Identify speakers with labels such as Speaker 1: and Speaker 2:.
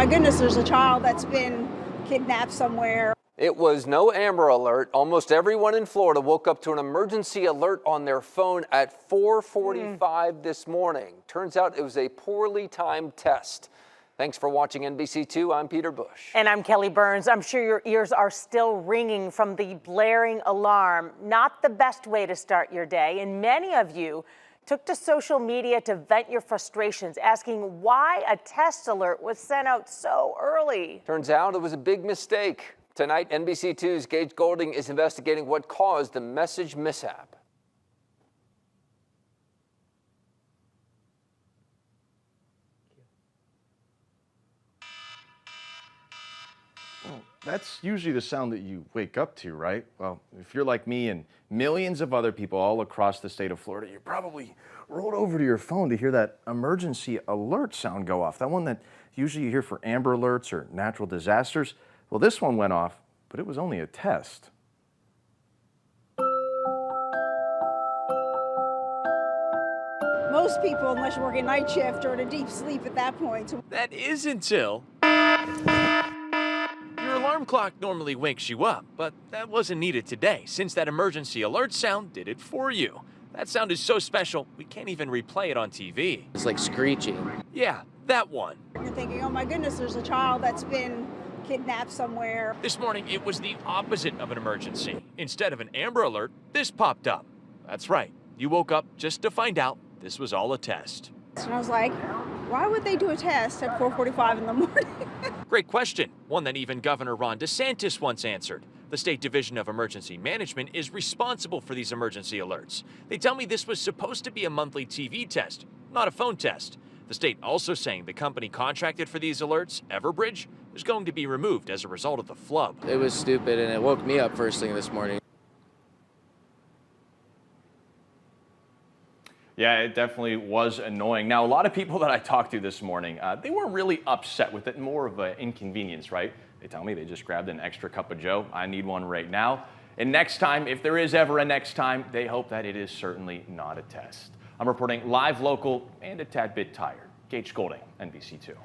Speaker 1: my goodness, there's a child that's been kidnapped somewhere.
Speaker 2: It was no Amber Alert. Almost everyone in Florida woke up to an emergency alert on their phone at 4:45 this morning. Turns out it was a poorly timed test. Thanks for watching NBC2. I'm Peter Bush.
Speaker 3: And I'm Kelly Burns. I'm sure your ears are still ringing from the blaring alarm. Not the best way to start your day. And many of you took to social media to vent your frustrations, asking why a test alert was sent out so early.
Speaker 2: Turns out it was a big mistake. Tonight, NBC2's Gage Goulding is investigating what caused the message mishap.
Speaker 4: Well, that's usually the sound that you wake up to, right? Well, if you're like me and millions of other people all across the state of Florida, you probably rolled over to your phone to hear that emergency alert sound go off. That one that usually you hear for Amber Alerts or natural disasters. Well, this one went off, but it was only a test.
Speaker 1: Most people, unless you're working night shift, are in a deep sleep at that point.
Speaker 5: That is until your alarm clock normally wakes you up, but that wasn't needed today since that emergency alert sound did it for you. That sound is so special, we can't even replay it on TV.
Speaker 6: It's like screeching.
Speaker 5: Yeah, that one.
Speaker 1: You're thinking, oh my goodness, there's a child that's been kidnapped somewhere.
Speaker 5: This morning, it was the opposite of an emergency. Instead of an Amber Alert, this popped up. That's right. You woke up just to find out this was all a test.
Speaker 1: And I was like, why would they do a test at 4:45 in the morning?
Speaker 5: Great question. One that even Governor Ron DeSantis once answered. The State Division of Emergency Management is responsible for these emergency alerts. They tell me this was supposed to be a monthly TV test, not a phone test. The state also saying the company contracted for these alerts, Everbridge, is going to be removed as a result of the flub.
Speaker 6: It was stupid, and it woke me up first thing this morning.
Speaker 4: Yeah, it definitely was annoying. Now, a lot of people that I talked to this morning, they weren't really upset with it, more of an inconvenience, right? They tell me they just grabbed an extra cup of joe. I need one right now. And next time, if there is ever a next time, they hope that it is certainly not a test. I'm reporting live, local, and a tad bit tired. Gage Goulding, NBC2.